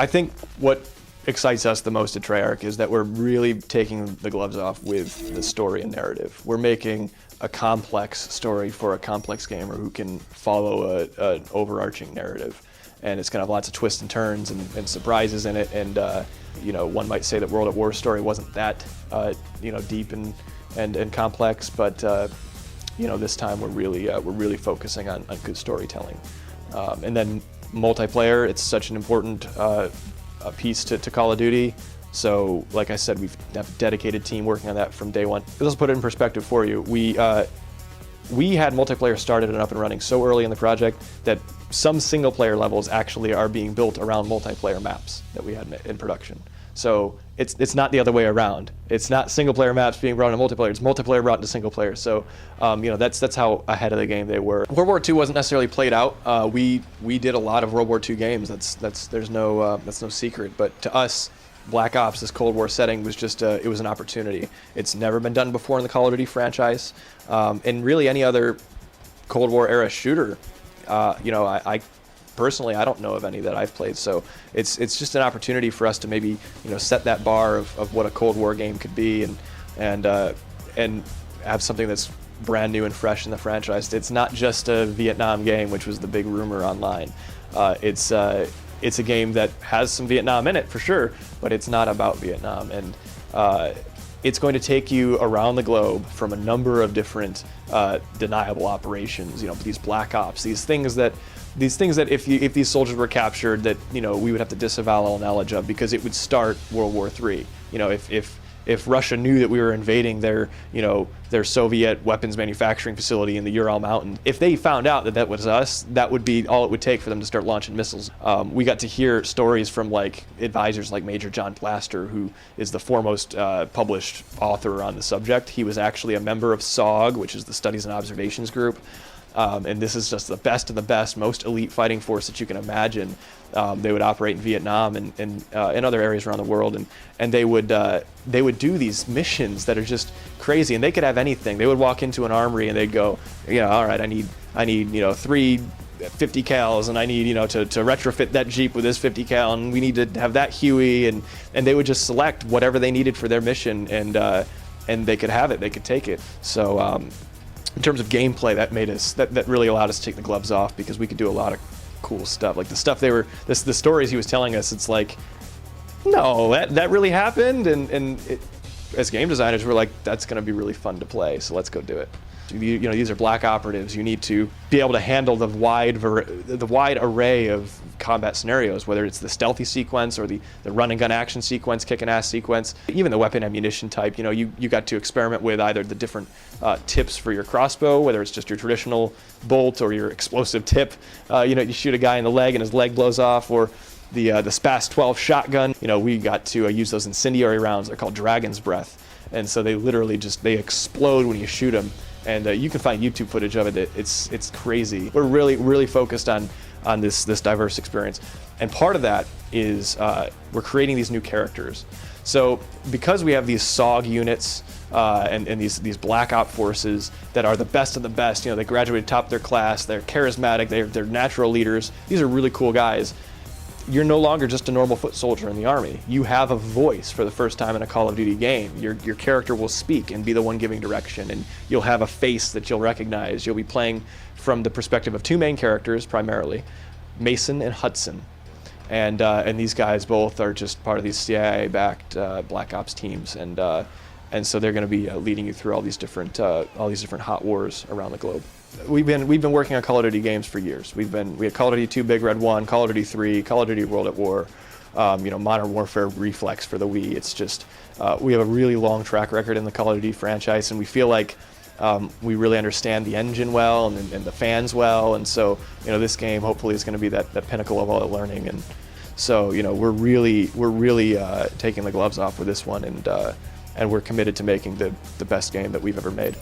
I think what excites us the most at Treyarch is that we're really taking the gloves off with the story and narrative. We're making a complex story for a complex gamer who can follow an overarching narrative. And it's going to have lots of twists and turns and surprises in it. And one might say that World at War story wasn't that deep and complex, but this time we're really focusing on good storytelling. And then multiplayer, it's such an important piece to Call of Duty. So, like I said, we have a dedicated team working on that from day one. Let's put it in perspective for you. We had multiplayer started and up and running so early in the project that some single player levels actually are being built around multiplayer maps that we had in production. So it's not the other way around. It's not single player maps being brought into multiplayer. It's multiplayer brought into single player. So that's how ahead of the game they were. World War II wasn't necessarily played out. We did a lot of World War II games. That's no secret. But to us, Black Ops, this Cold War setting, was just it was an opportunity. It's never been done before in the Call of Duty franchise, and really any other Cold War era shooter. I personally, I don't know of any that I've played, so it's just an opportunity for us to maybe set that bar of what a Cold War game could be, and have something that's brand new and fresh in the franchise. It's not just a Vietnam game, which was the big rumor online. It's a game that has some Vietnam in it for sure, but it's not about Vietnam, and it's going to take you around the globe from a number of different deniable operations. These Black Ops, these things that if these soldiers were captured, that we would have to disavow all knowledge of, because it would start World War III. If Russia knew that we were invading their Soviet weapons manufacturing facility in the Ural Mountains, if they found out that was us, that would be all it would take for them to start launching missiles. We got to hear stories from advisors like Major John Blaster, who is the foremost published author on the subject. He was actually a member of SOG, which is the Studies and Observations Group. And this is just the best of the best, most elite fighting force that you can imagine. They would operate in Vietnam and in other areas around the world, and they would do these missions that are just crazy. And they could have anything. They would walk into an armory and they'd go, all right, I need 3 50 cals, and I need to retrofit that Jeep with this 50 cal, and we need to have that Huey, and they would just select whatever they needed for their mission, and they could have it. They could take it. So. In terms of gameplay, that really allowed us to take the gloves off, because we could do a lot of cool stuff. Like the stuff the stories he was telling us, it's like, no, that really happened, and as game designers, we're like, that's going to be really fun to play, so let's go do it. These are black operatives. You need to be able to handle the wide array of combat scenarios, whether it's the stealthy sequence or the run and gun action sequence, kick and ass sequence, even the weapon ammunition type. You got to experiment with either the different tips for your crossbow, whether it's just your traditional bolt or your explosive tip. You shoot a guy in the leg and his leg blows off, or the SPAS 12 shotgun. We got to use those incendiary rounds. They're called Dragon's Breath, and so they literally they explode when you shoot them. And you can find YouTube footage of it. It's crazy. We're really focused on this diverse experience, and part of that is we're creating these new characters. So because we have these SOG units and these Black Op forces that are the best of the best, they graduated top of their class, they're charismatic, they're natural leaders. These are really cool guys. You're no longer just a normal foot soldier in the army. You have a voice for the first time in a Call of Duty game. Your character will speak and be the one giving direction, and you'll have a face that you'll recognize. You'll be playing from the perspective of 2 main characters primarily, Mason and Hudson, and these guys both are just part of these CIA-backed Black Ops teams, and so they're going to be leading you through all these different hot wars around the globe. We've been working on Call of Duty games for years. We had Call of Duty 2 Big Red 1, Call of Duty 3, Call of Duty World at War, Modern Warfare Reflex for the Wii. It's just we have a really long track record in the Call of Duty franchise, and we feel like we really understand the engine well and the fans well, and so this game hopefully is going to be that pinnacle of all the learning, and so we're really taking the gloves off with this one, and we're committed to making the best game that we've ever made.